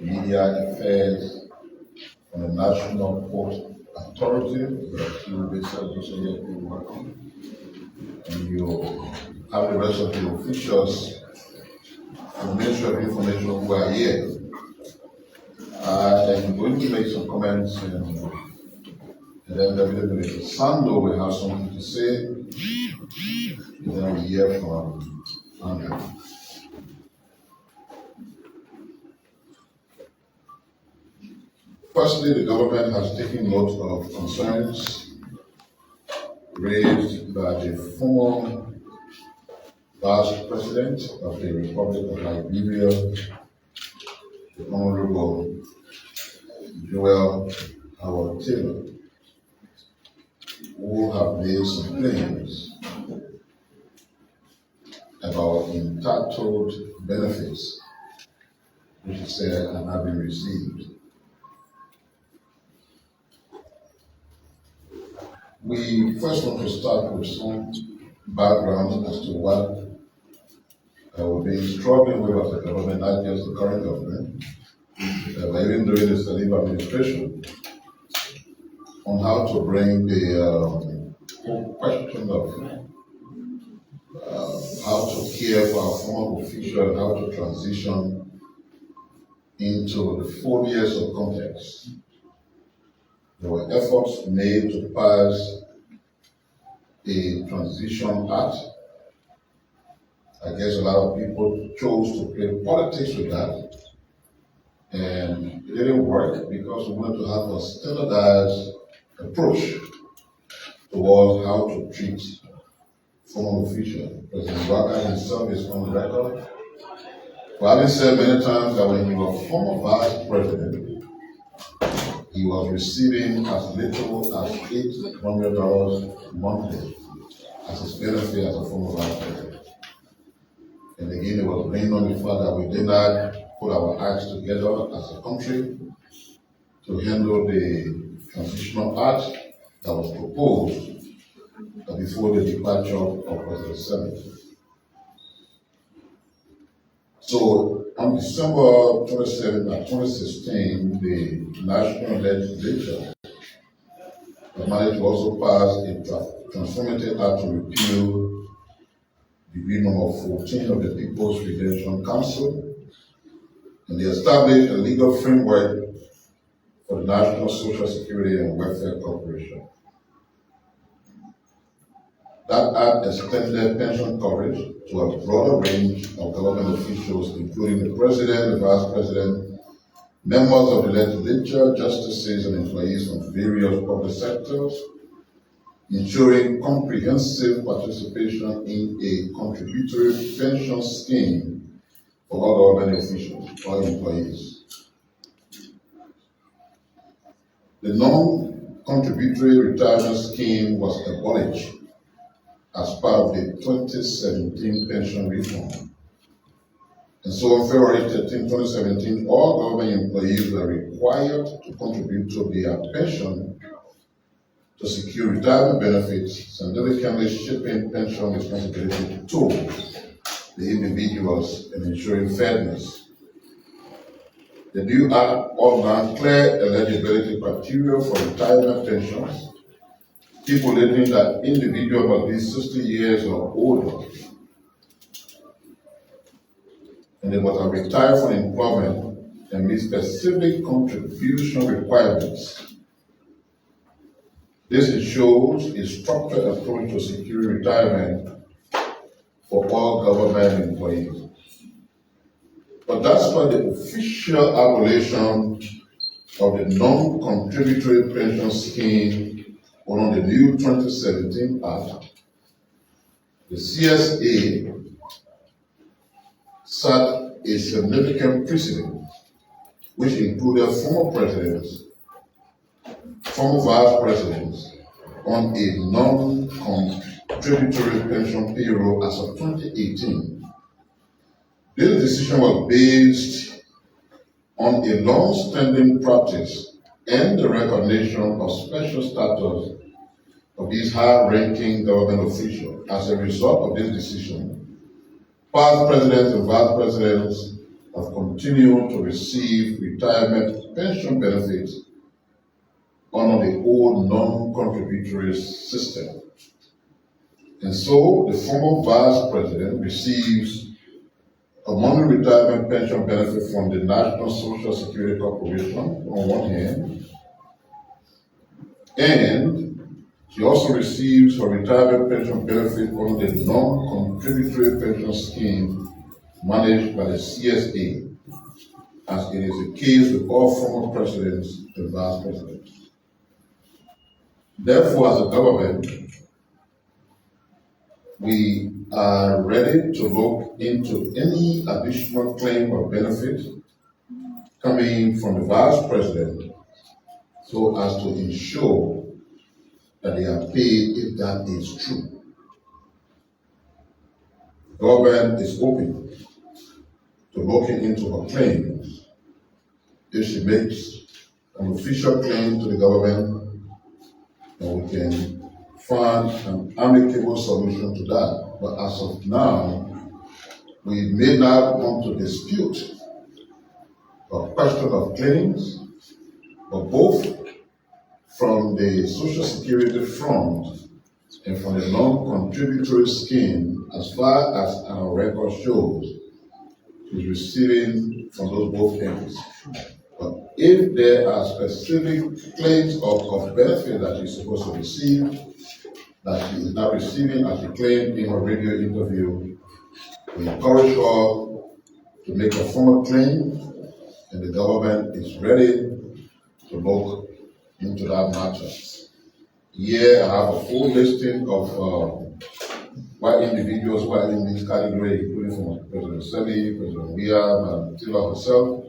Media Affairs on the National Port Authority. There are two basic also here working. And you have the rest of the officials from the Ministry of Information who are here. I'm going to make some comments and then David Sando will have something to say. And then we hear from Andrew. Firstly, the government has taken note of concerns raised by the former Vice President of the Republic of Liberia, the Honorable Joel Howard Taylor, who have made some claims about entitled benefits which he said have been received. We first want to start with some background as to what we've been struggling with as a government, not just the current government, but even during the Saliba administration, on how to bring the whole question of how to care for our former official and how to transition into the 4 years of context. There were efforts made to pass a transition act. I guess a lot of people chose to play politics with that, and it didn't work because we wanted to have a standardized approach towards how to treat former officials. President Waka himself is on the record for having said many times that when he was former vice president, he was receiving as little as $800 monthly as his benefit as a former vice president. And again, it was blamed on the fact that we did not put our acts together as a country to handle the transitional act that was proposed before the departure of President Senate. So on December 27, 2016, the National Legislature managed to also pass a transformative act to repeal Degree number 14 of the People's Redemption Council, and they established a legal framework for the National Social Security and Welfare Corporation. That act extended pension coverage to a broader range of government officials, including the President, the Vice President, members of the legislature, justices, and employees from various public sectors, ensuring comprehensive participation in a contributory pension scheme for all government officials or employees. The non-contributory retirement scheme was abolished as part of the 2017 pension reform. And so on February 13, 2017, all government employees were required to contribute to their pension to secure retirement benefits, significantly shifting pension responsibility to the individuals and ensuring fairness. The new act outlined clear eligibility criteria for retirement pensions, stipulating that individuals must be 60 years or older, and they must have retired from employment and meet specific contribution requirements. This ensures a structured approach to secure retirement for all government employees. But that's why the official abolition of the non-contributory pension scheme under the new 2017 Act, the CSA set a significant precedent, which included former presidents, former vice presidents on a non-contributory pension payroll as of 2018. This decision was based on a long-standing practice and the recognition of special status of these high-ranking government officials. As a result of this decision, past presidents and vice presidents have continued to receive retirement pension benefits under the old non-contributory system. And so the former vice president receives a monthly retirement pension benefit from the National Social Security Corporation on one hand, and she also receives her retirement pension benefit from the non-contributory pension scheme managed by the CSA, as it is the case with all former presidents and vice presidents. Therefore, as a government, we are ready to look into any additional claim or benefit coming from the vice president so as to ensure that they are paid if that is true. The government is open to looking into her claims. If she makes an official claim to the government, then we can find an amicable solution to that. But as of now, we may not want to dispute a question of claims, but both from the Social Security front and from the non-contributory scheme, as far as our record shows, is receiving from those both ends. But if there are specific claims of benefit that she's supposed to receive, that she is not receiving, as she claimed in her radio interview, we encourage her to make a formal claim, and the government is ready to look into that matter. Here I have a full listing of white individuals who are in this category, including from President Seli, President William, and Tila herself.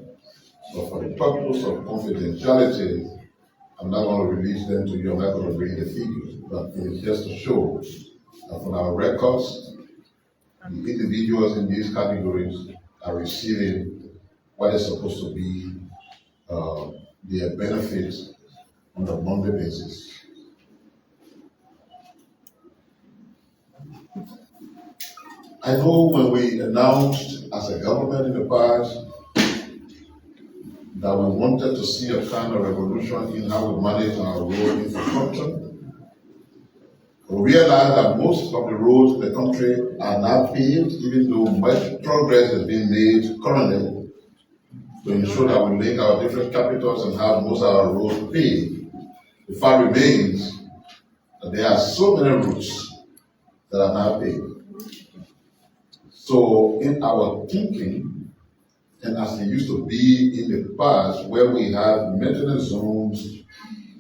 But for the purpose of confidentiality, I'm not going to release them to you. I'm not going to read the figures, but it is just to show that from our records, the individuals in these categories are receiving what is supposed to be their benefits on a monthly basis. I know when we announced as a government in the past that we wanted to see a kind of revolution in how we manage our road infrastructure, we realized that most of the roads in the country are not paved, even though much progress has been made currently to ensure that we link our different capitals and have most of our roads paved. The fact remains that there are so many routes that are not paved. So in our thinking, and as it used to be in the past, where we had maintenance zones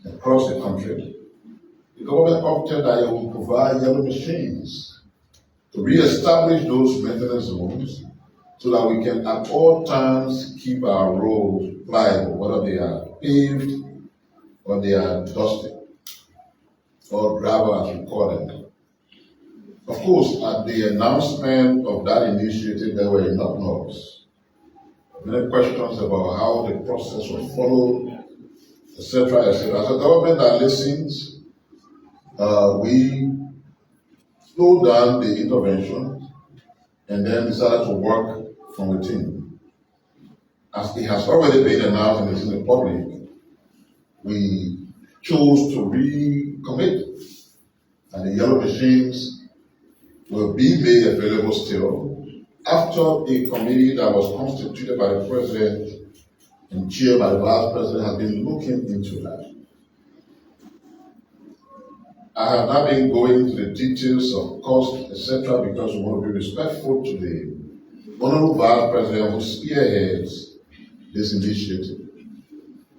across the country, the government opted that it would provide yellow machines to re-establish those maintenance zones so that we can at all times keep our roads pliable, whether they are paved or they are dusty, or gravel as we call them. Of course, at the announcement of that initiative, there were enough noise. Many questions about how the process was followed, etc., etc. As a government that listens, we slowed down the intervention and then decided to work from within. As it has already been announced and it's in the public, we chose to recommit, and the yellow machines will be made available still after a committee that was constituted by the president and chaired by the vice president has been looking into that. I have not been going into the details of cost, etc., because we want to be respectful to the honorable vice president who spearheads this initiative.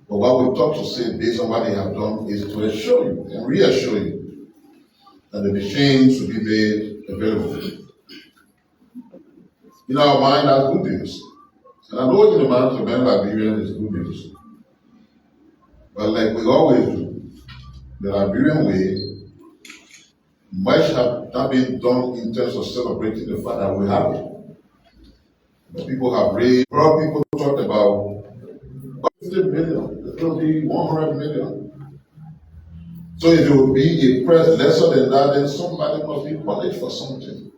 But what we talk to say based on what they have done is to assure you and reassure you that the machines will be made available. In our mind, that's good news. And I know in the minds of many Liberians is good news. But like we always do, the Liberian way, much have not been done in terms of celebrating the fact that we have it. But people have raised, people talked about 50 million, it's going to be 100 million. So if it would be a price lesser than that, then somebody must be punished for something.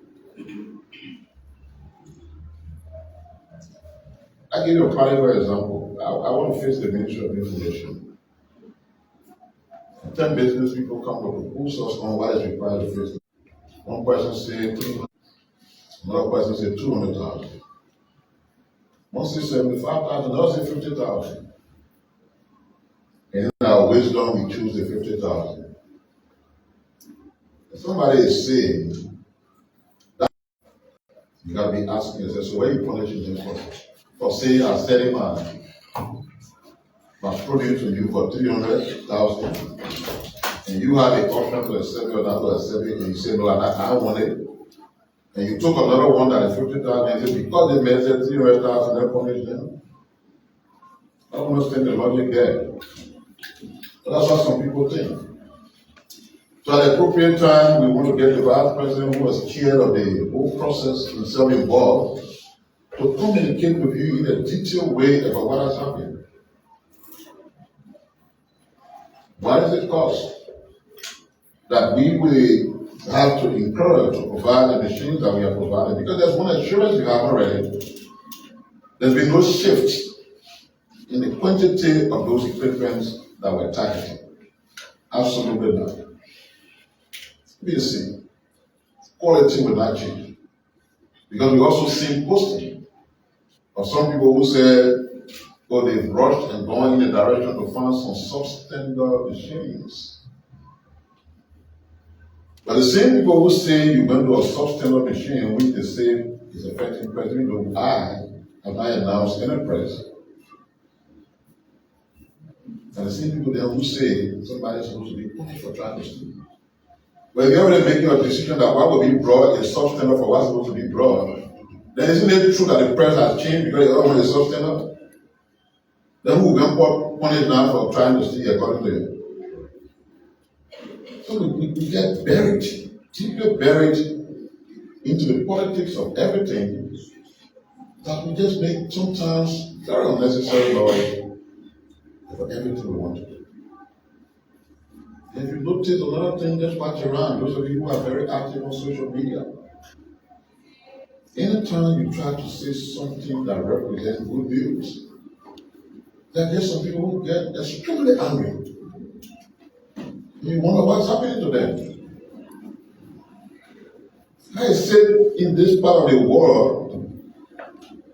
I give you a practical example. I want to face the Ministry of Information. 10 business people come with proposals on what is required to face. One person said 300, another person said 200,000. One said 75,000, another said 50,000. And in our wisdom, we choose the 50,000. Somebody is saying that you gotta be asking yourself, so where are you punishing them for saying a steady man must produce to you for 300,000, and you have a option to accept it or not to accept it, and you say, no, I want it. And you took another one that is 50,000 and say, because they measured 300,000, they punish them. I don't understand the logic there. But that's what some people think. So at the appropriate time, we want to get the vice president who was scared of the whole process himself involved to communicate with you in a detailed way about what has happened. What does it cost that we will have to encourage to provide the machines that we are providing? Because there's one assurance you have already. There's been no shift in the quantity of those equipments that we're targeting. Absolutely not. We see quality will not change. Because we also see posting of some people who said, oh, they've rushed and gone in the direction to find some substandard machines. But the same people who say you went to a substandard machine, which they say is affecting President, though I have not announced any press. And the same people there who say somebody's supposed to be punished for trying to steal. When you're already making a decision that what will be brought is substandard for what's supposed to be brought, then isn't it true that the press has changed because the other one is substandard? Then who will get punished now for trying to steal according to you? So we get buried, deeply buried into the politics of everything that we just make sometimes very unnecessary noise for everything we want to do. And if you notice another thing, just watch around. Those of you who are very active on social media, anytime you try to say something that represents good news, then there's some people who get extremely angry. You wonder what's happening to them. I said in this part of the world,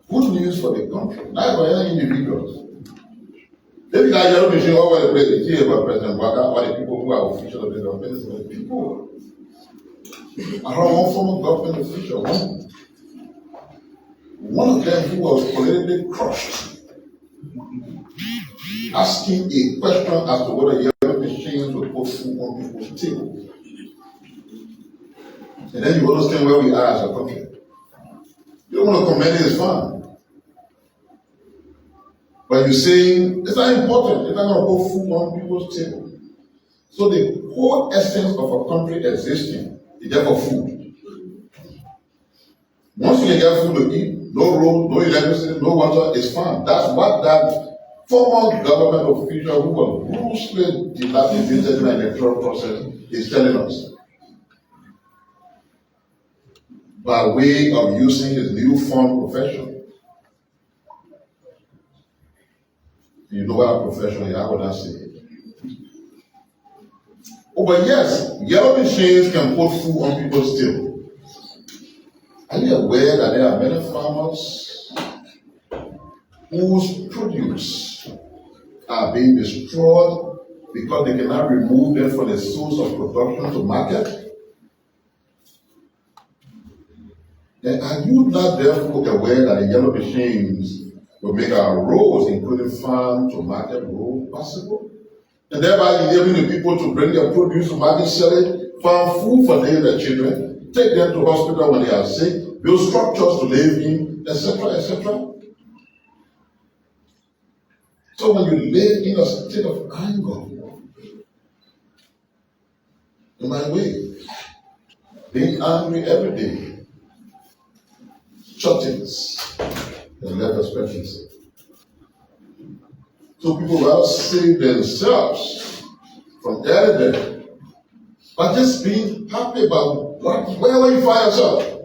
good news for the country, not for any individuals. Maybe I don't mention all the place, hear about President Waka, or the people who are official of the government, but people around one former government official, one of them who was politically crushed, asking a question as to whether yellow machines will put food on people's table. And then you understand where we are as a country. You don't want to commend it, it's fine. But you're saying it's not important, it's not going to put food on people's table. So the whole essence of a country existing is there for food. Once you can get food to eat, no road, no electricity, no water, it's fine. That's what that former government official who was grossly dilapidated in the electoral process is telling us. By way of using his newfound profession. You know what a profession is, how would I say it? Oh, but yes, yellow machines can put food on people's table. Are you aware that there are many farmers whose produce are being destroyed because they cannot remove them from the source of production to market? And are you not therefore aware that the yellow machines will make our roads, including farm to market road, possible? And thereby enabling the people to bring their produce to market, sell it, farm food for their children, take them to hospital when they are sick, build structures to live in, etc., etc. So when you live in a state of anger, in my way, being angry every day, shortens the life expectancy. So people will save themselves from early death by just being happy about wherever you find yourself.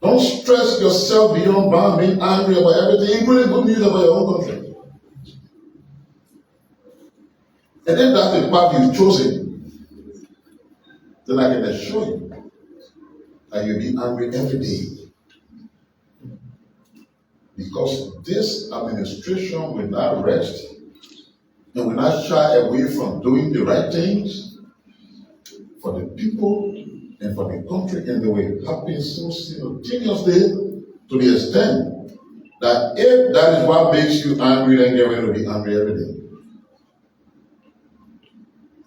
Don't Don't stress yourself beyond bound, being angry about everything, including good news about your own country. And if that's the path you've chosen, then I can assure you that you'll be angry every day. Because this administration will not rest and will not shy away from doing the right things for the people and for the country, and they will happen so simultaneously to the extent that if that is what makes you angry, then you're going to be angry every day.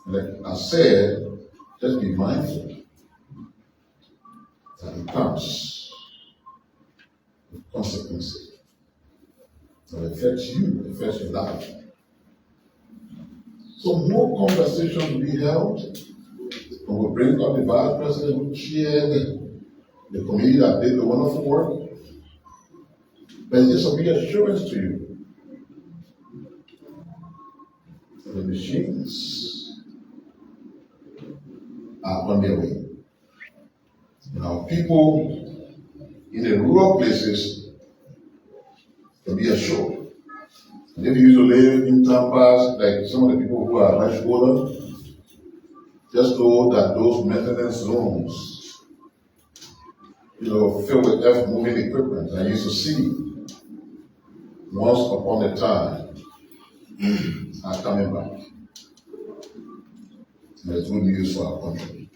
Like I said, just be mindful that it comes with consequences that affects you, affects your life. So more conversations will be held, and we'll bring up the vice president who chaired the committee that did the wonderful work. But it's just a reassurance to you. The machines are on their way. Now, people in the rural places can be assured. And if you used to live in Tampas, like some of the people who are much older, just know that those maintenance zones, filled with earth-moving equipment, I used to see once upon a time, are coming back. And it's good news for our country.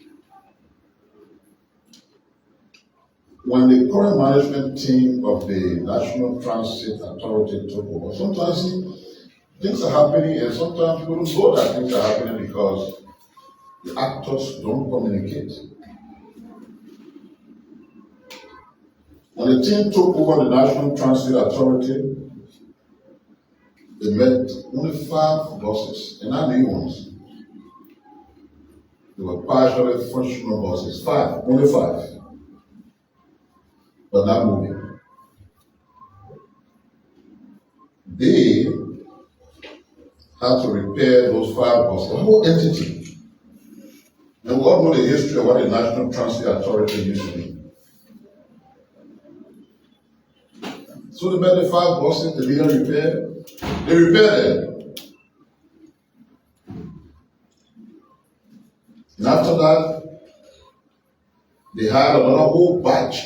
When the current management team of the National Transit Authority took over, sometimes things are happening, and sometimes people don't know that things are happening because the actors don't communicate. When the team took over the National Transit Authority, they met only 5 buses, and not new ones. They were partially functional buses, 5, only 5. But not moving. They had to repair those 5 buses, the whole entity. And we all know the history of what the National Transit Authority used to be. So they met the 5 buses, the leader repaired. They repaired them. And after that, they had another whole batch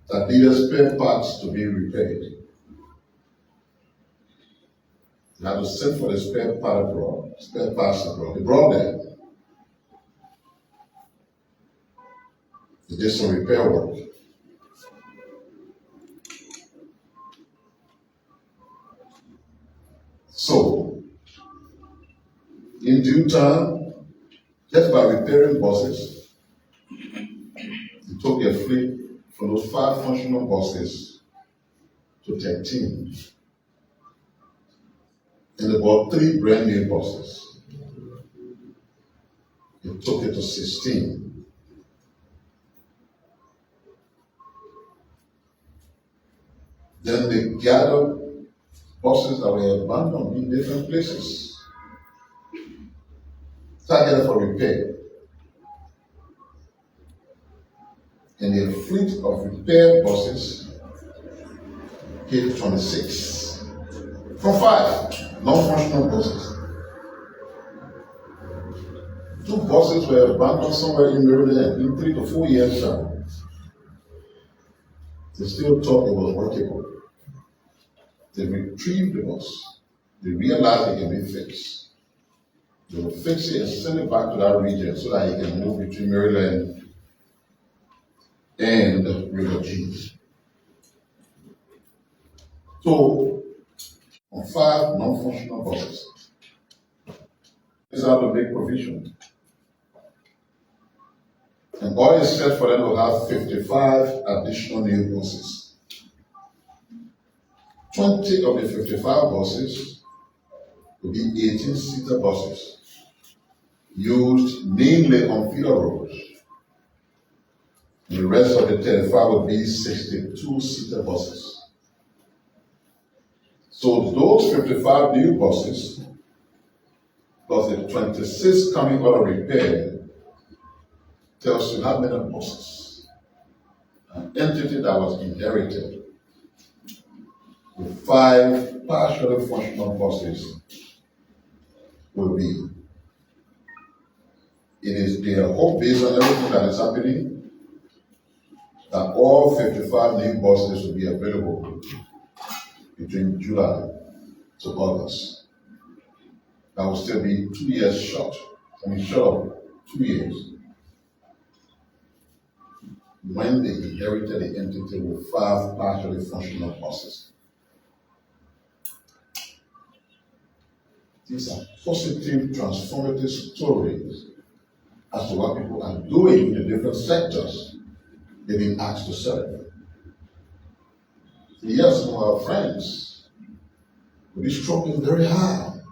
that needed spare parts to be repaired. They had to send for the spare parts abroad. They brought them. They did some repair work. So, in due time, just by repairing buses, they took their fleet from those 5 functional buses to 13. And they bought 3 brand new buses. They took it to 16. Then they gathered buses that were abandoned in different places, targeted for repair. And a fleet of repaired buses hit 26 from 5 non-functional buses. 2 buses were abandoned somewhere in Maryland in 3 to 4 years time. They still thought it was workable. They retrieved the bus. They realized it can be fixed. They will fix it and send it back to that region so that it can move between Maryland and River G. So, on 5 non-functional buses, this is how to make provision. And all is set for them to have 55 additional new buses. 20 of the 55 buses will be 18-seater buses, used mainly on feeder roads. And the rest of the 35 will be 62-seater buses. So those 55 new buses, plus the 26 coming out of repair, tells you how many buses an entity that was inherited with 5 partially functional buses will be. It is their hope, based on everything that is happening, that all 55 new buses will be available between July to August. That will still be 2 years short. Short of 2 years. When they inherited the entity with 5 partially functional buses. These are positive, transformative stories as to what people are doing in the different sectors they've been asked to serve. Yes, some of our friends will be struggling very hard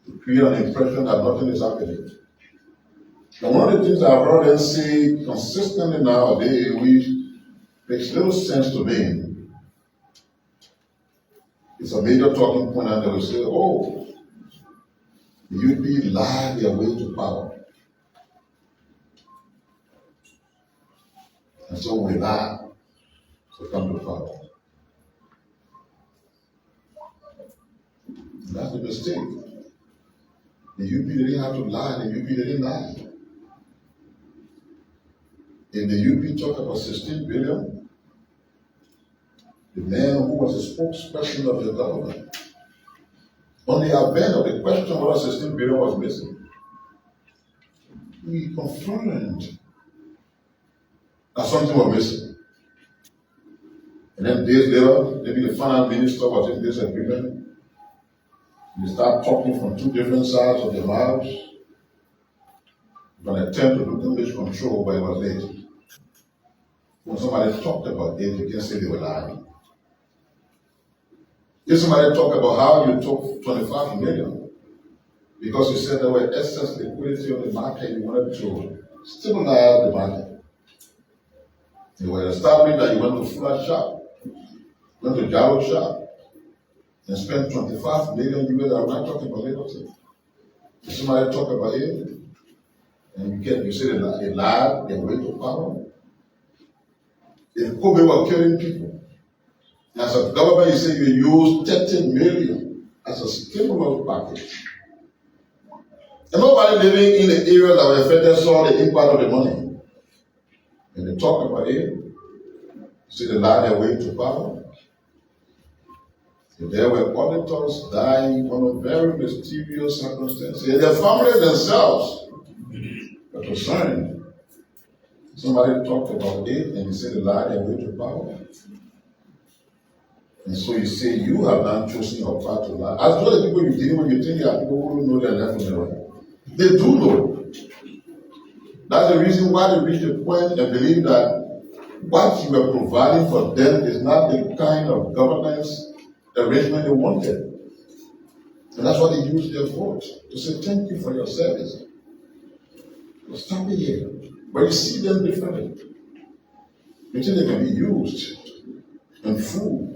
to create an impression that nothing is happening. And one of the things I've heard them say consistently nowadays, which makes little sense to me, it's a major talking point, and they will say, oh, the UP lied their way to power. And so we lie to come to power. And that's a mistake. The UP didn't have to lie, the UP didn't lie. If the UP talked about 16 billion, the man who was a spokesperson of the government, on the event of the question whether 16 billion was missing, he confirmed that something was missing. And then days later, maybe the finance minister was in disagreement. They start talking from 2 different sides of their mouths. An attempt to do damage control, but it was late. When somebody talked about it, you can say they were lying. If somebody talked about how you took 25 million because you said there were excess liquidity on the market, you wanted to stabilize the market. You were established that you went to Fuller Shop, went to Jaro Shop, and spent 25 million US. I'm not talking about liberty. If somebody talk about it, and you say they lied their way to power. If COVID were killing people, as a government, you say you use 30 million as a stimulus package. And nobody living in the area that were affected saw the impact of the money. And they talk about it, say they lied their way to power. And there were auditors dying under very mysterious circumstances. And their families themselves were concerned. Somebody talked about it and he said they lied their way to power. And so you say you have not chosen your path to lie. As well as people you deal with, you think there are people who know their left from the right. They do know. That's the reason why they reach a point and believe that what you are providing for them is not the kind of governance arrangement they wanted. And that's why they use their vote to say thank you for your service. But stop it here. But you see them differently. You think they can be used and fooled.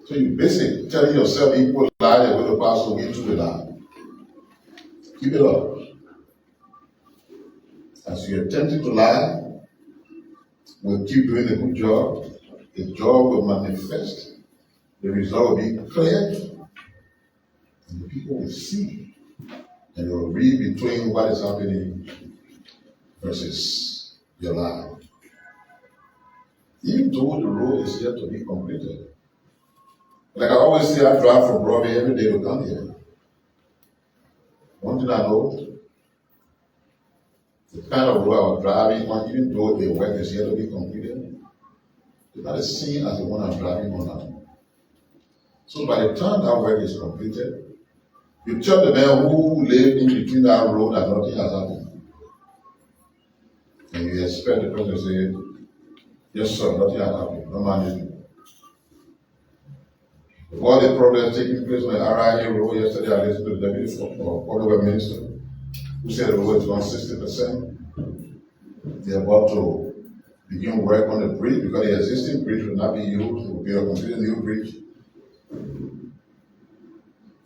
So you basically telling yourself equal lie that with the pastor into the lie. Keep it up. As you're attempting to lie, we'll keep doing a good job. The job will manifest. The result will be clear. And the people will see. And they will read between what is happening versus your lie. Even though the road is yet to be completed. Like I always say, I drive from Broadway every day to come here. One thing I know, the kind of road I was driving on, even though the work is yet to be completed, it's not the same as the one I'm driving on now. So by the time that work is completed, you tell the man who lived in between that road that nothing has happened. And you expect the person to say, yes sir, nothing has happened, no management. All the progress taking place on the RIA road yesterday, I listened to the deputy Honorable Minister, who said the road is on 60%. They're about to begin work on the bridge because the existing bridge will not be used. It will be a completely new bridge.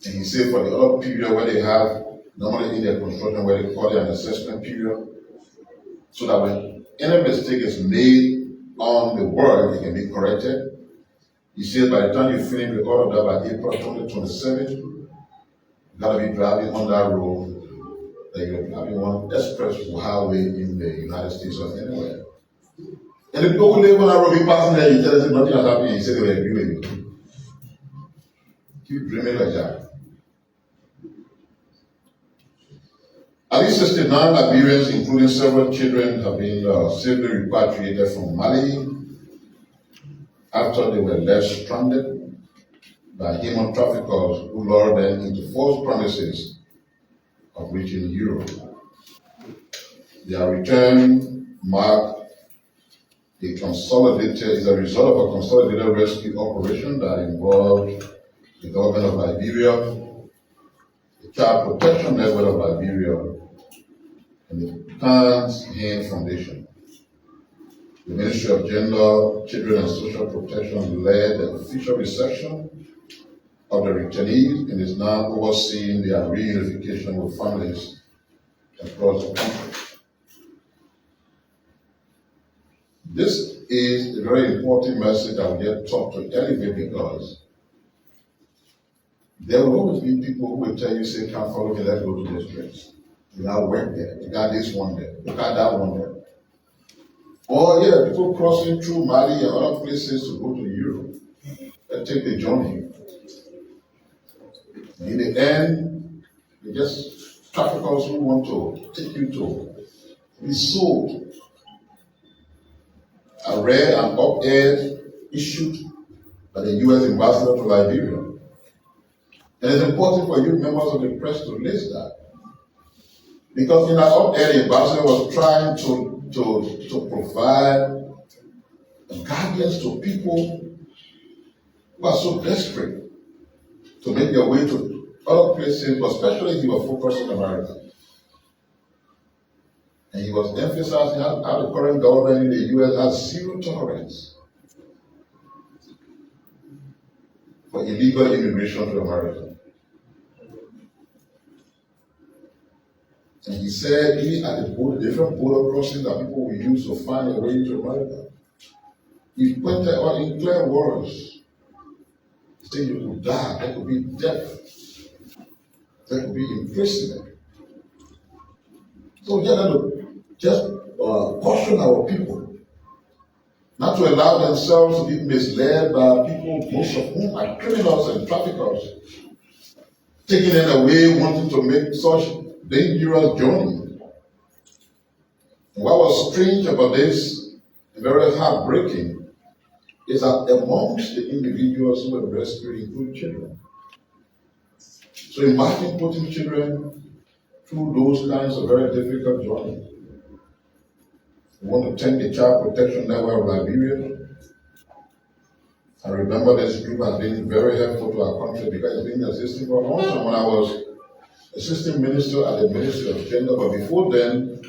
And he said for the other period where they have, normally in their construction, where they call it an assessment period, so that when any mistake is made on the work, it can be corrected. He said by the time you finish with all of that by April 2027, you gotta be driving on that road that you're driving on express highway in the United States or anywhere. And the people who live on that road, be passing there, you tell them nothing has happened, you say they will agree with you. Keep dreaming like that. At least 69 Liberians, including several children, have been safely repatriated from Mali after they were left stranded by human traffickers who lured them into false promises of reaching Europe. Their return marked is a result of a consolidated rescue operation that involved the government of Liberia, the Child Protection Network of Liberia, and the Hans Hand Foundation. The Ministry of Gender, Children and Social Protection led the official reception of the returnees and is now overseeing their reunification with families across the country. This is a very important message that we get taught to elevate because there will always be people who will tell you, say, can't follow me, let's go to this place. You got work there, you got this one there, you got that one there. Or yeah, people crossing through Mali and other places to go to Europe. They take the journey. And in the end, they just traffickers who want to take you to be sold. I read an op-ed issued by the U.S. ambassador to Liberia. And it's important for you members of the press to list that. Because in that op-ed, the ambassador was trying to provide guidance to people who are so desperate to make their way to other places, but especially if you were focused on America. And he was emphasizing how the current government in the U.S. has zero tolerance for illegal immigration to America. And he said, even at the different border crossings that people will use to find a way into America, he pointed out in clear words, saying you could die, there could be death, there could be imprisonment. So we have to just caution our people not to allow themselves to be misled by people, most of whom are criminals and traffickers, taking them away, wanting to make such dangerous journey. And what was strange about this, and very heartbreaking, is that amongst the individuals who were rescued include children. So imagine putting children through those kinds of very difficult journeys. We want to thank the Child Protection Network of Liberia. I remember this group has been very helpful to our country because it's been existing for a long time. When I was assistant minister at the Ministry of Gender, but before then,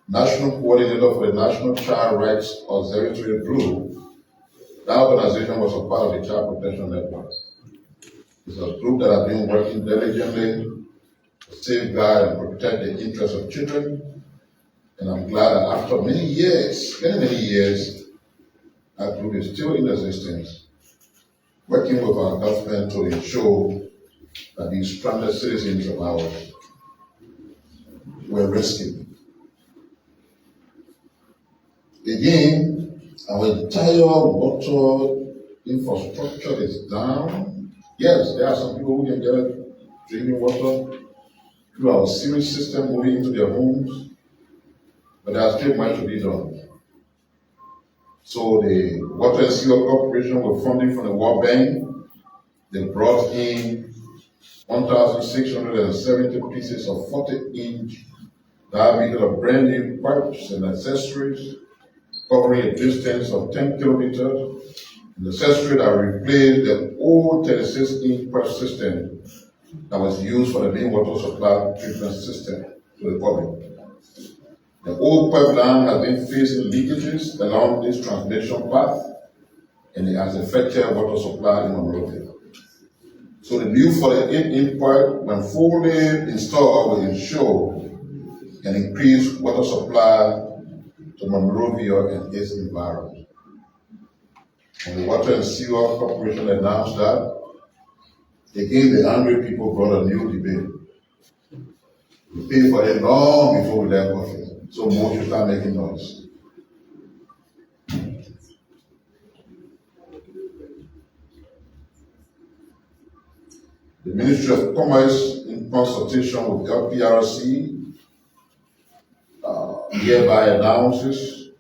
national coordinator for the National Child Rights Observatory Group, that organization was a part of the Child Protection Network. It's a group that has been working diligently to safeguard and protect the interests of children. And I'm glad that after many years, that group is still in existence, working with our government to ensure that these stranded citizens of ours were rescued. Again, our entire water infrastructure is down. Yes, there are some people who can get drinking water through our sewage system moving into their homes, but there are still much to be done. So the Water and Sewer Corporation, with funding from the World Bank, they brought in 1,670 pieces of 40-inch diameter of brand new pipes and accessories covering a distance of 10 kilometers. An accessory that replaced the old 36-inch pipe system that was used for the main water supply treatment system to the public. The old pipeline has been facing leakages along this transmission path, and it has affected water supply in Monrovia. So the new 48-inch pipe, when fully installed, will ensure an increased water supply to Monrovia and its environs. When the Water and Sewer Corporation announced that, again the angry people brought a new debate. We paid for it long before we left office, so more should start making noise. The Ministry of Commerce, in consultation with LPRC, hereby announces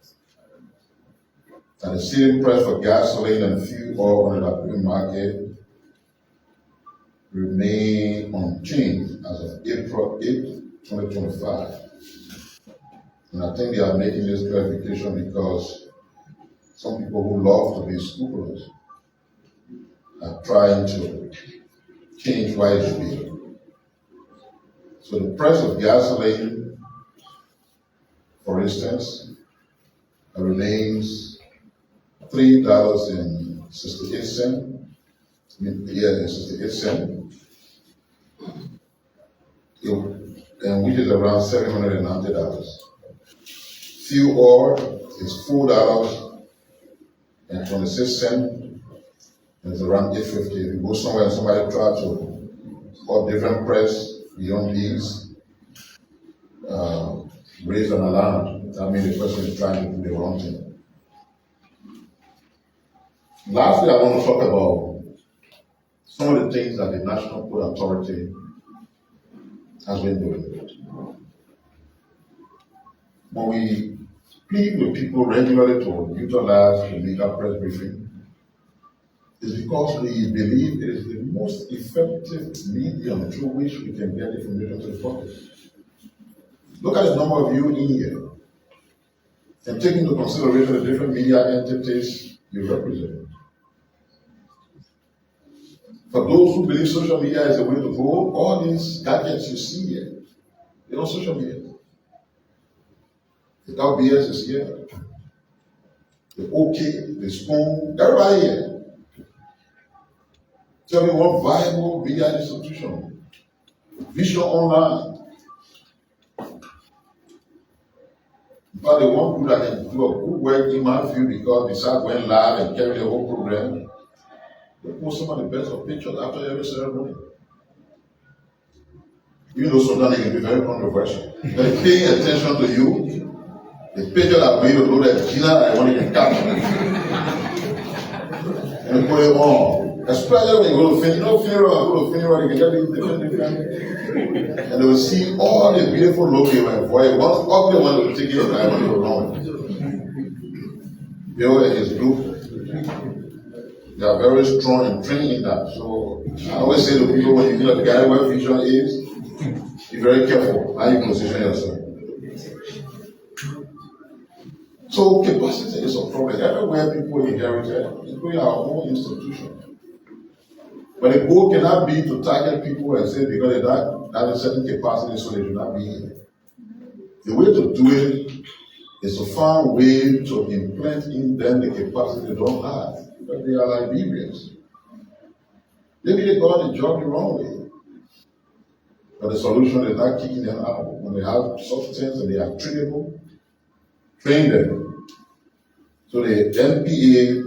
that the selling price for gasoline and fuel oil on the Liberian market remain unchanged as of April 8, 2025. And I think they are making this clarification because some people who love to be scrupulous are trying to change why it should be. So the price of gasoline, for instance, remains $3.68. Yeah, 68 cents, and which is around $790. Fuel oil is $4.26, and it's around $8.50. If you go somewhere and somebody try to quote different price beyond these, raise an alarm. That means the person is trying to do the wrong thing. Lastly, I want to talk about some of the things that the National Food Authority has been doing. When we plead with people regularly to utilize the media press briefing, it's because we believe it is the most effective medium through which we can get information to the public. Look at the number of you in here, and take into consideration the different media entities you represent. For those who believe social media is the way to go, all these gadgets you see here, they're on social media. The LBS is here, the OK, the Spoon, everybody here. Tell me what viable media institution, Vision Online. In fact, the one group that can do a good work in my view, because besides going live and carry the whole program, they post some of the best of pictures after every ceremony. Even though sometimes they can be very controversial. They're paying attention to you. The picture that made you know that Gina, I want to get captured. And you put it on. Especially when you go to funeral, you can get different. And they will see all the beautiful looks you went for. One ugly one will take it, and I want to go wrong. Bill and his group, they are very strong and trained in that. So I always say to people, when you feel like the guy where vision is, be very careful how you position yourself. So capacity is a problem. Everywhere people inherited, including our own institution. But the goal cannot be to target people and say because they don't have a certain capacity, so they do not be here. The way to do it is to find a way to implant in them the capacity they don't have. Because they are Liberians. Maybe they got the job the wrong way. But the solution is not kicking them out. When they have substance and they are trainable, train them. So the NPA,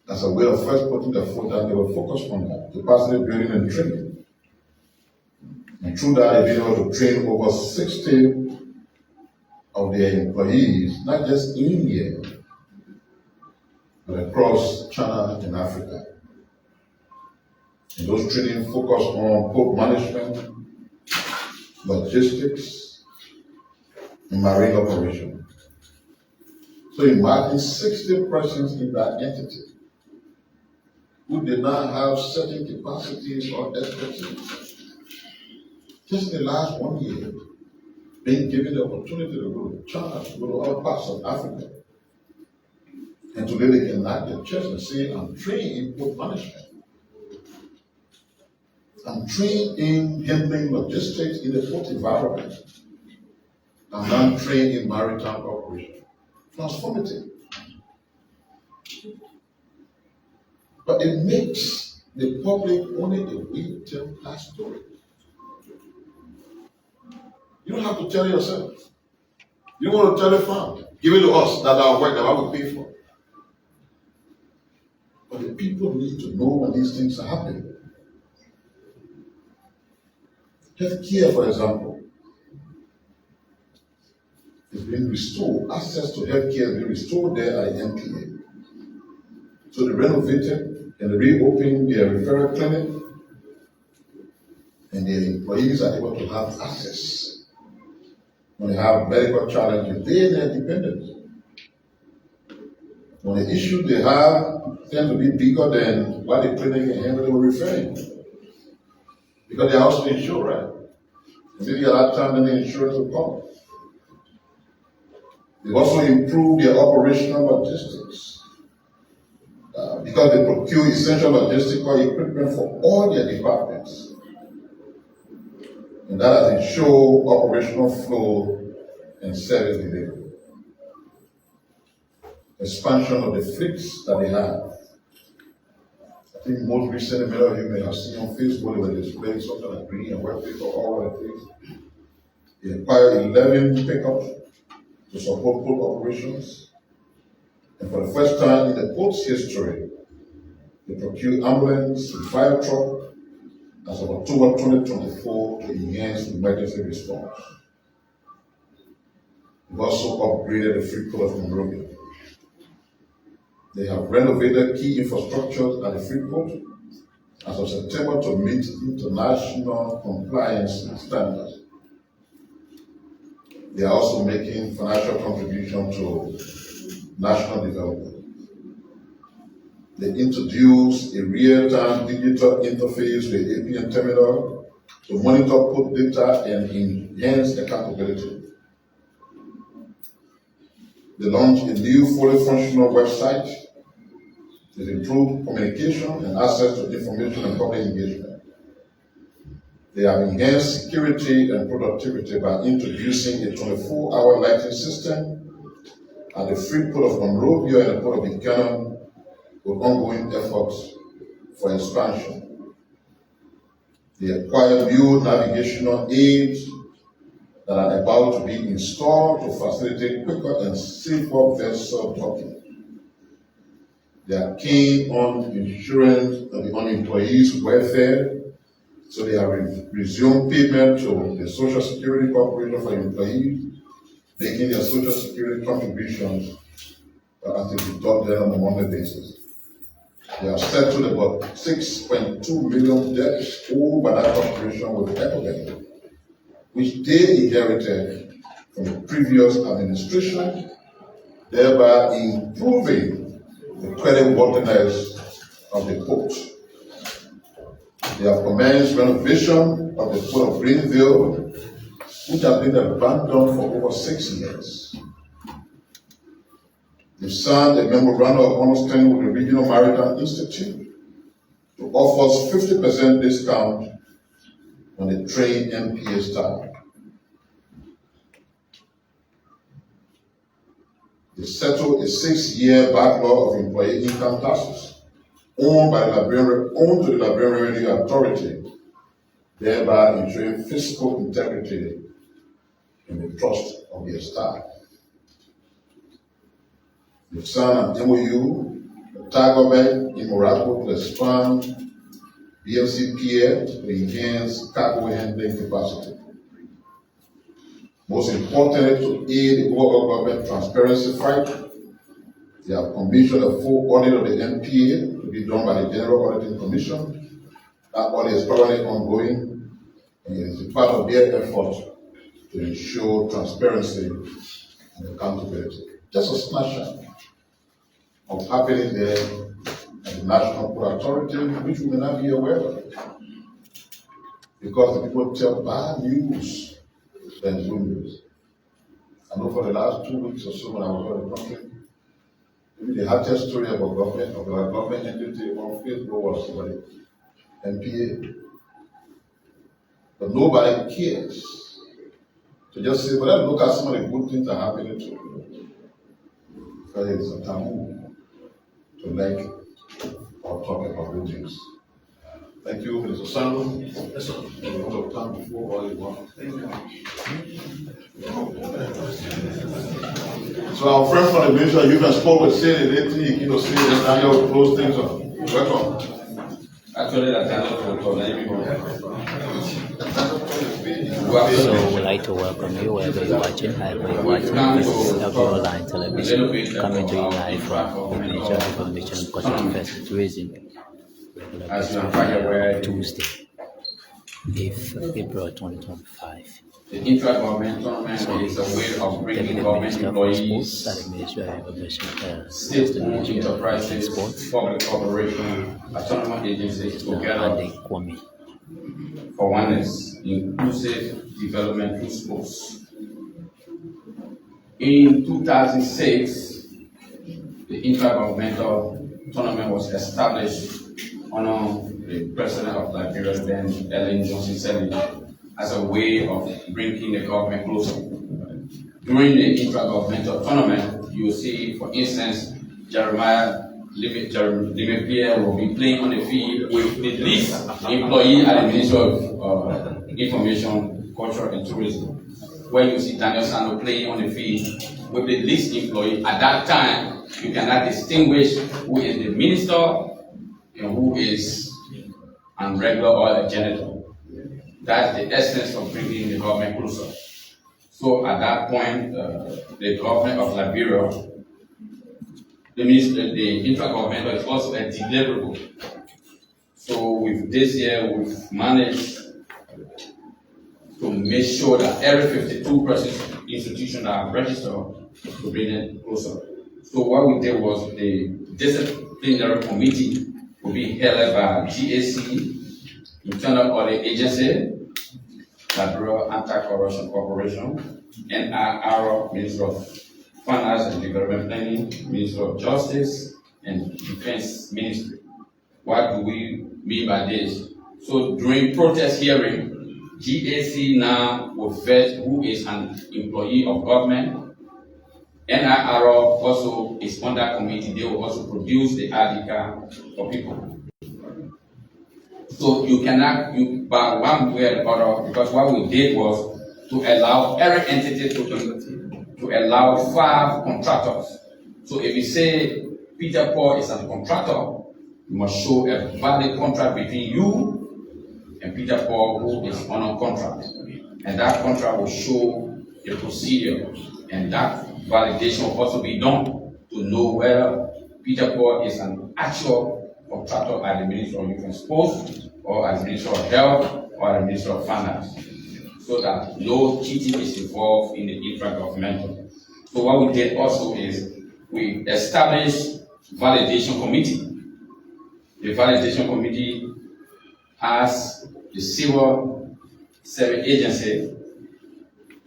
as a way of first putting the foot down, they will focus on that, capacity building and training. And through that, they've been able to train over 60 of their employees, not just in India, but across China and Africa. And those training focus on port management, logistics, and marine operation. So imagine 60 persons in that entity who did not have certain capacities or expertise. Just in the last 1 year, being given the opportunity to go to China, to go to other parts of Africa. And today they can knock their chest and say, I'm trained in port management. I'm trained in handling logistics in the port environment. I'm not trained in maritime operation. Transformative. But it makes the public only the way to tell that story. You don't have to tell yourself. You want to tell the farm, give it to us, that's our work, that I will pay for. But the people need to know when these things are happening. Healthcare, for example, is being restored. Access to healthcare is being restored there at the MPA. So they renovated and they reopened their referral clinic, and their employees are able to have access. When they have medical challenges, they and their dependents. When the issues they have tend to be bigger than what the clinic can handle, they will referring. Because they are also insured, right? Maybe at that time, then the insurance will come. They also improve their operational logistics. Because they procure essential logistical equipment for all their departments. And that has ensured operational flow and service delivery. Expansion of the fleets that they have. I think most recently, many of you may have seen on Facebook, they were displaying something like green and white paper, all of the things. They acquired 11 pickups to support port operations. And for the first time in the port's history, they procured ambulance and fire truck as of October 2024 to enhance emergency response. They've also upgraded the free port of Monrovia. They have renovated key infrastructure at the free port as of September to meet international compliance standards. They are also making financial contribution to national development. They introduced a real-time digital interface with the APN terminal to monitor port data and enhance accountability. They launched a new fully functional website with improved communication and access to information and public engagement. They have enhanced security and productivity by introducing a 24-hour lighting system at the free port of Monrovia and the port of Buchanan, with ongoing efforts for expansion. They acquired new navigational aids that are about to be installed to facilitate quicker and safer vessel docking. They are keen on insurance on employees' welfare, so they have resumed payment to the Social Security Corporation for employees, making their Social Security contributions as they deduct them on a monthly basis. They have settled about 6.2 million debts owed by that corporation with Ecobank, which they inherited from the previous administration, thereby improving the credit worthiness of the port. They have commenced renovation of the port of Greenville, which has been abandoned for over 6 years. They signed a memorandum of understanding with the Regional Maritime Institute to offer us 50% discount on the train MPA staff. They settled a 6-year backlog of employee income taxes owned to the Liberian Revenue Authority, thereby ensuring fiscal integrity and the trust of their staff. They signed an MOU with Tigerbank in Morocco to expand BMCPL to enhance cargo handling capacity. Most importantly, to aid the overall government transparency fight, they have commissioned a full audit of the MPA to be done by the General Auditing Commission. That audit is currently ongoing, and it is a part of their effort to ensure transparency and accountability. Just a snapshot of happening there at the National Port Authority, which we may not be aware of, because the people tell bad news than good news. I know for the last 2 weeks or so when I was in the country, maybe the hardest story about government, of our government entity on Facebook was about the MPA. But nobody cares to just say, well, let's look at some of the good things that are happening to you. Because it's a taboo to like or talk about good things. Thank you, Mr. Sanders. Yes, sir. You want to time before while you want. So our friend from the ministry, you can spoke with saying anything, you know, say this Daniel will close things up. Welcome. Actually, that's Daniel. So we'd like to welcome you wherever you're watching, however you're watching. This is Liberia Line Television coming to you live from the Ministry of Information and Cultural Affairs and Tourism. Tuesday, 8th April 2025. The intra-government tournament is a way of bringing government employees, state enterprises, public corporations, autonomous agencies together for oneness, inclusive development through sports. In 2006, the intra-governmental tournament was established under the president of Liberia, then Ellen Johnson Sirleaf, as a way of bringing the government closer. During the intra-governmental tournament, you will see, for instance, Jeremiah Liberia will be playing on the field with the least employee at the Ministry of Information, Culture and Tourism, where you see Daniel Sano playing on the field with the least employee. At that time, you cannot distinguish who is the minister and who is a regular or a janitor. That's the essence of bringing the government closer. So at that point, the government of Liberia, the intra-governmental is also a deliverable. So with this year, we've managed to make sure that every 52 persons institutions are registered to bring it closer. So what we did was the disciplinary committee will be held by GAC, Internal Audit Agency, Liberia Anti-Corruption Corporation, NRR, Ministry of Finance and Development Planning, Ministry of Justice, and Defense Ministry. What do we mean by this? So during protest hearing, GAC now will vet who is an employee of government. NRR also is on that committee. They will also produce the ID card for people. So you cannot, by one way or other, because what we did was to allow every entity to allow 5 contractors. So if you say Peter Paul is a contractor, you must show a valid contract between you and Peter Paul, who is on a contract. And that contract will show the procedure, and that validation will also be done to know whether Peter Paul is an actual contractor at the Ministry of Youth and Sports, or as Minister of Health, or the Minister of Finance, so that no cheating is involved in the intra-governmental. So what we did also is we established validation committee. The validation committee has the civil service agency,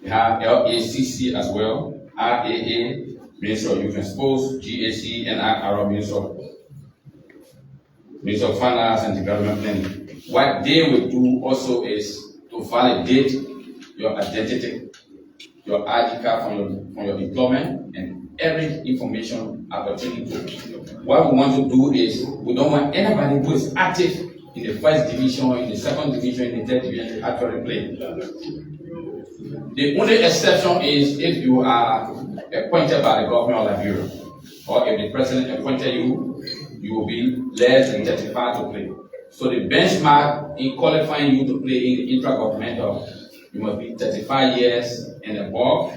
we have LACC as well, RAA, Minister of Youth and Sports, GAC, and NRR, Minister of Finance and Development Planning. What they will do also is to validate your identity, your ID card from your employment, and every information opportunity. What we want to do is we don't want anybody who is active in the first division, in the second division, in the third division to actually play. The only exception is if you are appointed by the government of Liberia, or if the president appointed you, you will be less than 35 to play. So the benchmark in qualifying you to play in the intra-governmental, you must be 35 years and above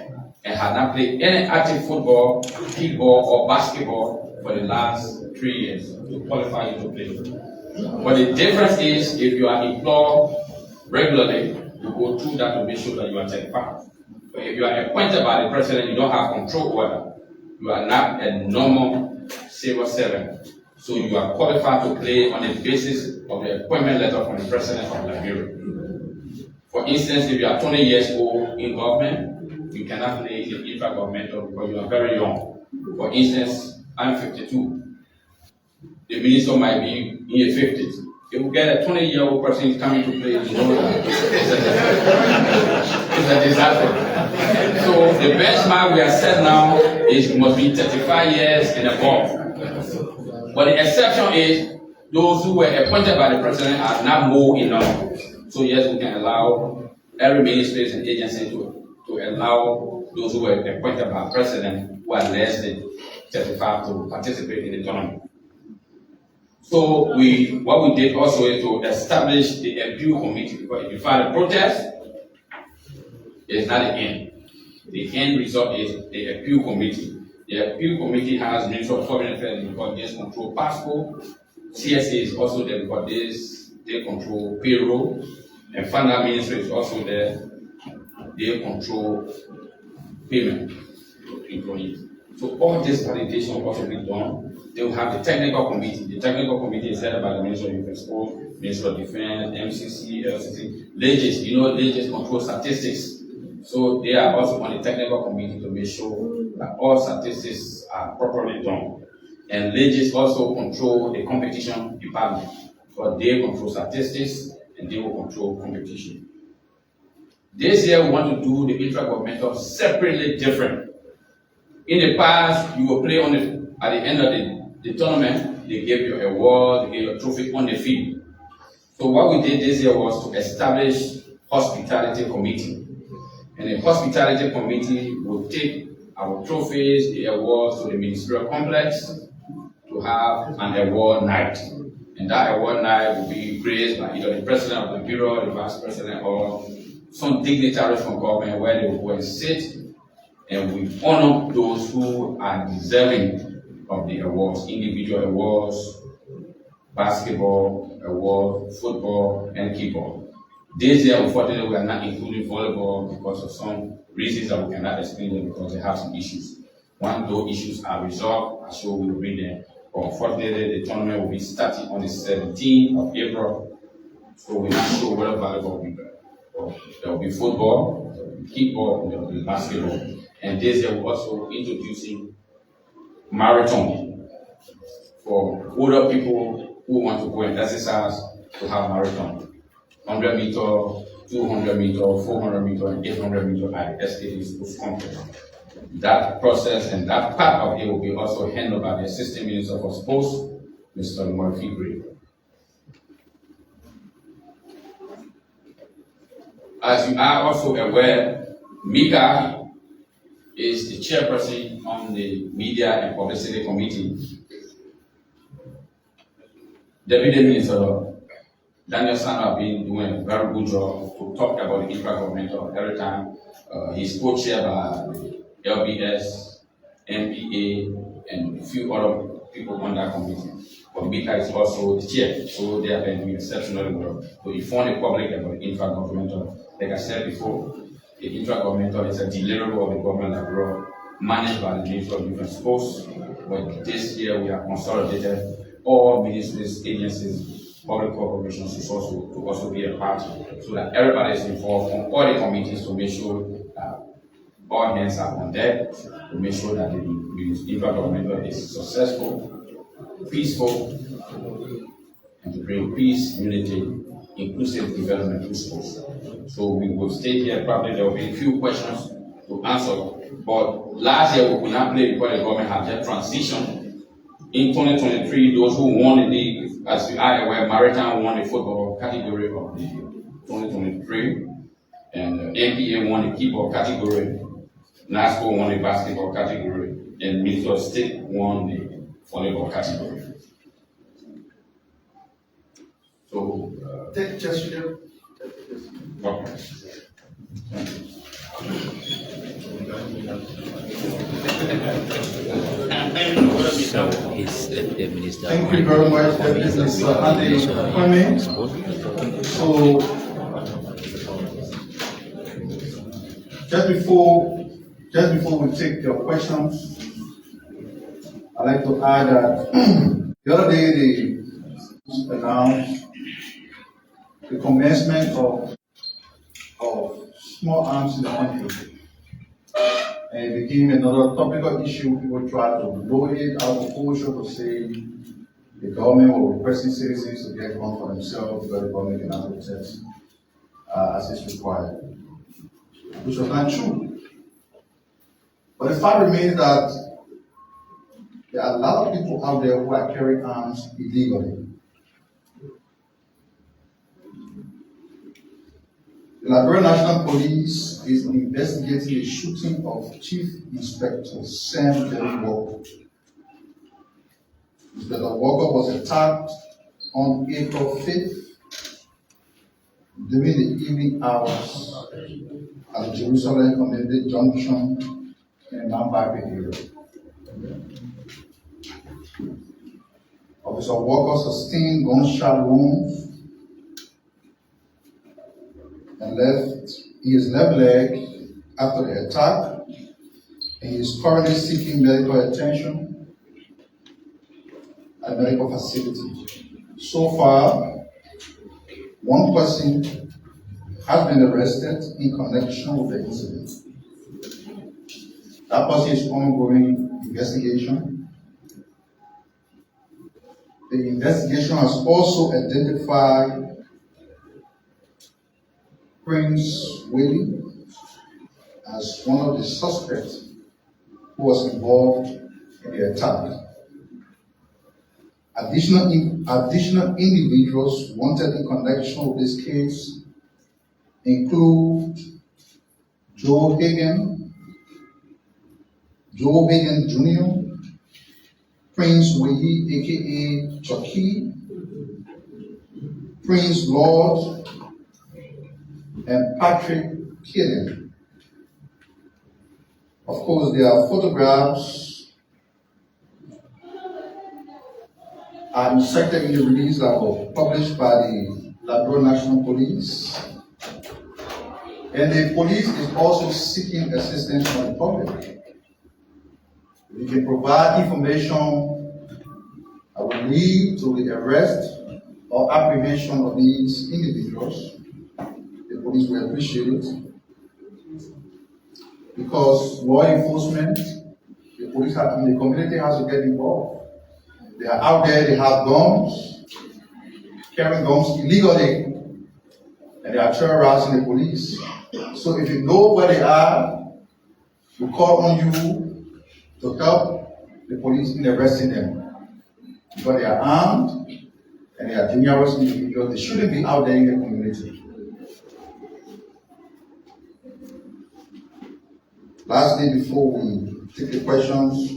and have not played any active football, kickball, or basketball for the last 3 years to qualify you to play. But the difference is if you are employed regularly, you go through that to make sure that you are 35. But if you are appointed by the president, you don't have control over that. You are not a normal civil servant. So you are qualified to play on the basis of the appointment letter from the president of Liberia. For instance, if you are 20 years old in government, you cannot play in the intra-governmental because you are very young. For instance, I'm 52. The minister might be in his 50s. If we get a 20-year-old person coming to play, you know that it's a disaster. So the benchmark we are set now is you must be 35 years and above. But the exception is those who were appointed by the president are not more in number. So yes, we can allow every ministry and agency to allow those who were appointed by the president who are less than 35 to participate in the tournament. So what we did also is to establish the appeal committee, because if you file a protest, it's not the end. The end result is the appeal committee. The appeal committee has Ministry of Foreign Affairs because they control passport. CSA is also there because they control payroll. And Finance Ministry is also there. They control payment to employees. So all this validation will also be done. They will have the technical committee. The technical committee is headed by the Minister of Defense, Minister of Defense, MCC, LCC, Legis. You know, Legis control statistics. So they are also on the technical committee to make sure that all statistics are properly done. And Legis also control the competition department, but they control statistics and they will control competition. This year we want to do the intra-governmental separately different. In the past, you will play on at the end of the tournament, they gave you a award, they gave you a trophy on the field. So what we did this year was to establish hospitality committee. And the hospitality committee will take our trophies, the awards to the ministerial complex to have an award night. And that award night will be praised by either the president of the bureau, the vice president, or some dignitaries from government where they will go and sit and we honor those who are deserving of the awards, individual awards, basketball awards, football, and keyboard. This year, unfortunately, we are not including volleyball because of some reasons that we cannot explain them because they have some issues. Once those issues are resolved, I'm sure we will bring them. But unfortunately, the tournament will be starting on the 17th of April. So we're not sure whether volleyball will be there. There will be football, there will be kickball, there will be basketball. And this year, we're also introducing marathon for older people who want to go and exercise to have marathon. 100 meter, 200 meter, 400 meter, and 800 meter at SKD Sports Complex. That process and that part of it will be also handled by the Assistant Minister for Sports, Mr. Murphy Gray. As you are also aware, Mika is the chairperson on the Media and Publicity Committee. Deputy Minister Daniel Sano has been doing a very good job to talk about the intra-governmental every time. He's co-chaired by LBS, MPA, and a few other people on that committee. But Mika is also the chair, so they have been doing exceptionally well to inform the public about the intra-governmental. Like I said before, the intra-governmental is a deliverable of the government abroad, managed by the Ministry of Defense Sports. But this year we have consolidated all ministries, agencies, public corporations to also be a part, so that everybody is involved on all the committees to make sure that all hands are on deck, to make sure that the intra-governmental is successful, peaceful, and to bring peace, unity, inclusive development to schools. So we will stay here, probably there will be a few questions to answer, but last year we could not play because the government had just transitioned. In 2023, those who won the league, as you are aware, Maritime won the football category of the 2023, and MPA won the keyboard category, NASCO won the basketball category, and Minnesota State won the volleyball category. So, just okay. So is the minister. thank you very much, Mr. Andy Kwame. So, just before we take your questions, I'd like to add that the other day they announced the commencement of small arms in the country. And it became another topical issue. People try to blow it out of proportion to say the government will requesting citizens to get one for themselves because the government cannot protect as is required, which was not true. But the fact remains that there are a lot of people out there who are carrying arms illegally. The Liberia National Police is investigating the shooting of Chief Inspector Sam Jerry Walker. Inspector Walker was attacked on April 5th during the evening hours at the Jerusalem Community Junction in Mambake area. Officer Walker sustained gunshot wounds and left his left leg after the attack, and he is currently seeking medical attention at a medical facility. So far, one person has been arrested in connection with the incident. That person is ongoing investigation. The investigation has also identified Prince Willie as one of the suspects who was involved in the attack. Additional individuals wanted in connection with this case include Joe Hagan Jr., Prince Willie, aka Chucky, Prince Lord, and Patrick Killen. Of course, there are photographs are inserted in the release that were published by the Liberia National Police. And the police is also seeking assistance from the public. We can provide information that will lead to the arrest or apprehension of these individuals. The police will appreciate it. Because law enforcement, the police and the community has to get involved. They are out there, they have guns, carrying guns illegally, and they are terrorizing the police. So if you know where they are, we call on you to help the police in arresting them. Because they are armed and they are dangerous individuals. They shouldn't be out there in the community. Lastly, before we take the questions,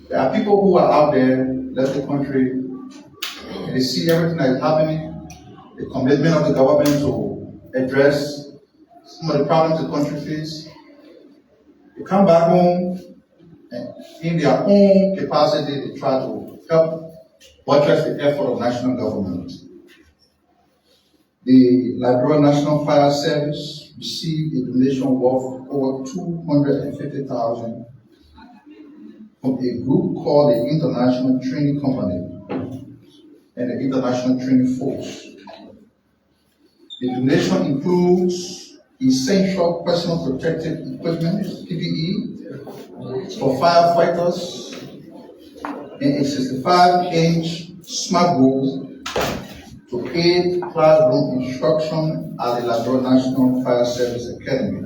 there are people who are out there, left the country, and they see everything that is happening, the commitment of the government to address some of the problems the country faces. They come back home, and in their own capacity, they try to help buttress the effort of national government. The Liberia National Fire Service received a donation worth over $250,000 from a group called the International Training Company and the International Training Force. The donation includes essential personal protective equipment, PPE, for firefighters, and a 65-inch smart board to aid classroom instruction at the Liberia National Fire Service Academy.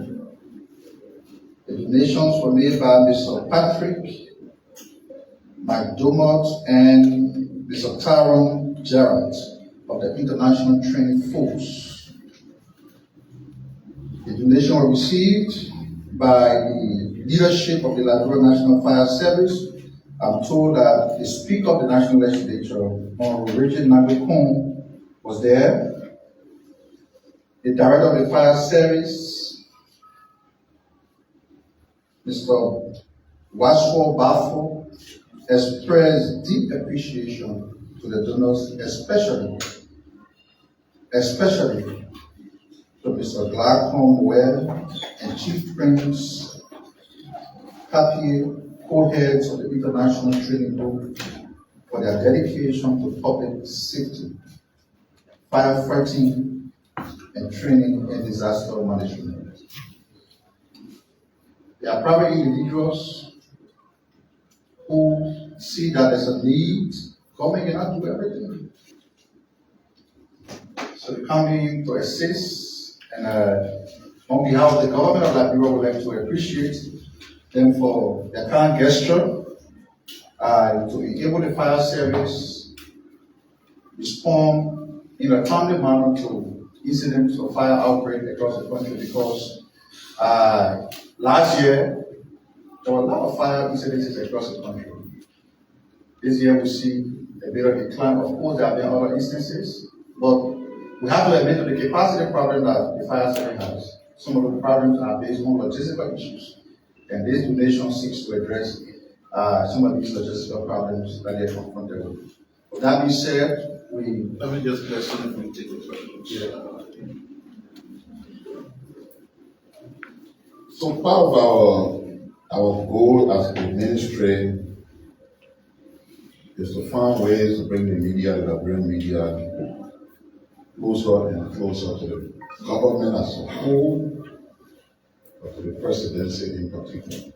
The donations were made by Mr. Patrick McDermott and Mr. Tyrone Jarrett of the International Training Force. The donation was received by the leadership of the Liberia National Fire Service. I'm told that the Speaker of the National Legislature, Honorable Richard Nagbe was there. The Director of the Fire Service, Mr. Waswo Bafo, expressed deep appreciation to the donors, especially to Mr. Glaucom Webb and Chief Prince Kapi, co-heads of the International Training Group, for their dedication to public safety, firefighting, and training and disaster management. There are private individuals who see that there's a need. Government cannot do everything. So they come in to assist, and on behalf of the government of Liberia, we would like to appreciate them for their kind gesture to enable the fire service respond in a timely manner to incidents of fire outbreak across the country because last year there were a lot of fire incidents across the country. This year we see a bit of decline. Of course, there have been other instances, but we have to admit to the capacity problem that the fire service has. Some of the problems are based on logistical issues, and this donation seeks to address some of these logistical problems that they are confronted with. With that being said, Let me just get something from take a question. So part of our goal as a ministry is to find ways to bring the media, the Liberian media, closer and closer to the government as a whole, but to the presidency in particular.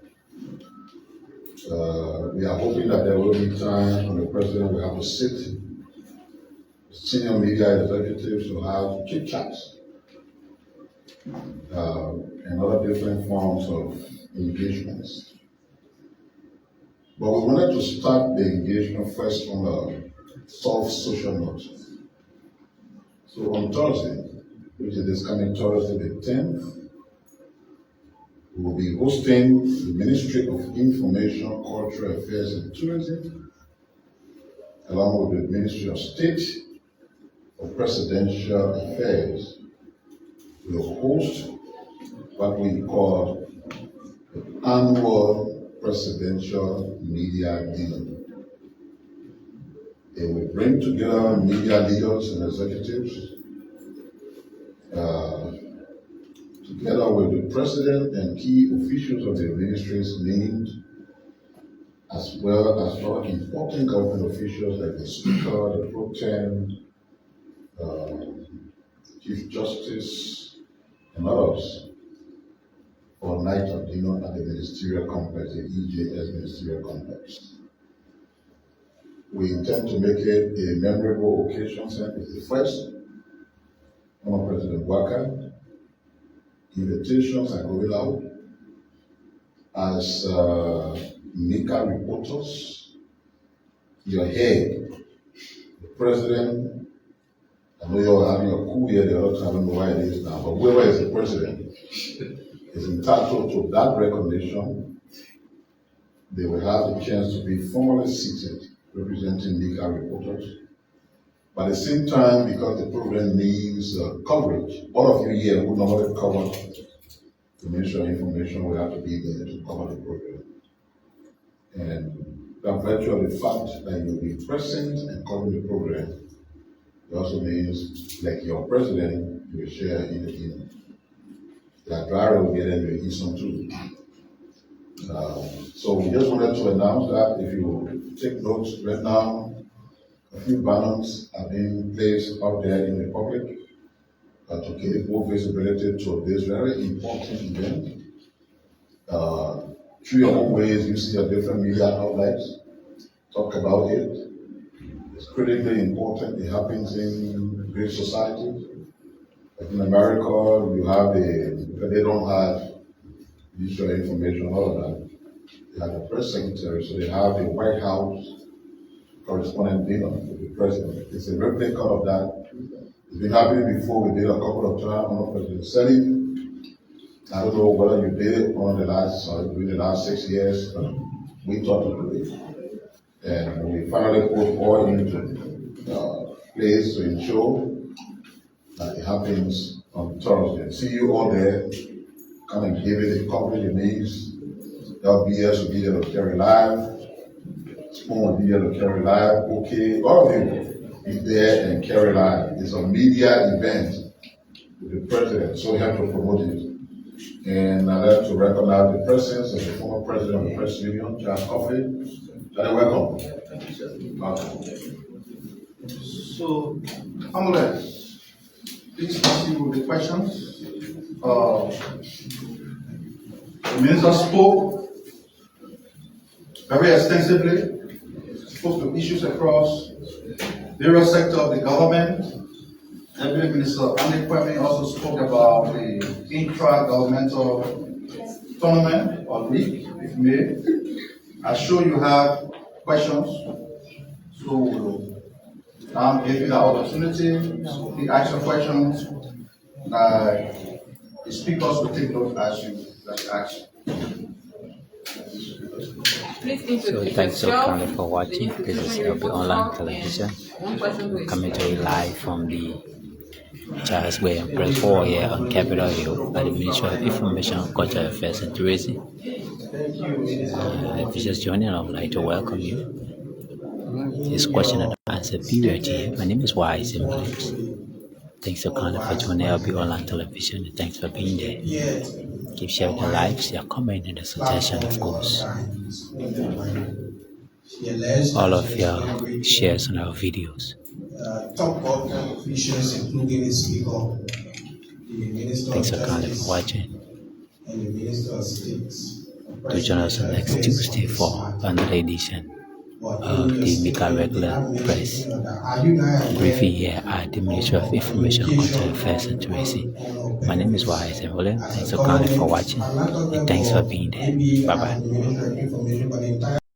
We are hoping that there will be times when the president will have to sit with senior media executives to have chit chats and other different forms of engagements. But we wanted to start the engagement first on a soft social note. So on Thursday, which is this coming Thursday the 10th, we will be hosting the Ministry of Information, Cultural Affairs and Tourism, along with the Ministry of State for Presidential Affairs. We will host what we call the annual Presidential Media Dinner. They will bring together media leaders and executives together with the president and key officials of the ministries named, as well as other important government officials like the Speaker, the Pro Tem, Chief Justice, and others, for a night of dinner at the ministerial complex, the EJS ministerial complex. We intend to make it a memorable occasion, since it's the first from President Waka. Invitations are going out as Nika reporters. You're here, the president. I know you're having a coup here the other time, I don't know why it is now, but whoever is the president is entitled to that recognition. They will have the chance to be formally seated representing Nika reporters. But at the same time, because the program needs coverage, all of you here who normally cover the Ministry of Information will have to be there to cover the program. And by virtue of the fact that you'll be present and covering the program, it also means, like your president, you will share in the dinner. The driver will get in and eat some too. So we just wanted to announce that. If you take notes right now, a few banners are being placed out there in the public to give more visibility to this very important event. Through your own ways, you see your different media outlets talk about it. It's critically important. It happens in great society. Like in America, you have they don't have visual information, all of that. They have the press secretary, so they have the White House correspondent dinner with the president. It's a replica of that. It's been happening before. We did a couple of times on President Selig. I don't know whether you did it during the last 6 years, but we thought to do it. And we finally put all into place to ensure that it happens on Thursday. See you all there. Come and give it the coverage it needs. LBS will be there to carry live. Spoon will be there to carry live. Okay, all of you be there and carry live. It's a media event with the president, so we have to promote it. And I'd like to recognize the presence of the former president of the press union, John Coffey. John, welcome. So, Amulet, please proceed with the questions. The minister spoke very extensively, spoke to issues across various sectors of the government. Deputy Minister Andy Kwame also spoke about the intra-governmental tournament or league, if you may. I'm sure you have questions, so we'll Now, give you the opportunity to ask your questions. The speakers will take note as you ask. So thanks so kindly for watching. This is LB Online Television, coming to you live from the Charles Way and Press 4 here on Capitol Hill by the Ministry of Information, Cultural Affairs and Tourism. If you're just joining, I would like to welcome you. This question and answer period here. My name is Wise in Williams. Thanks so kindly for joining LB Online Television, and thanks for being there. Keep sharing the lives, your comment, and the suggestion, of course. All of your shares on our videos. Top government officials, including the speaker, the minister Thanks of so kindly for Justice, watching. and the minister of states. Do join us next Tuesday for another edition of the Mika Regular Press briefing here at the Ministry of Information, Cultural Affairs and Tourism. My name is Wise and William. Thanks so kindly for watching, and thanks for being there. Bye bye.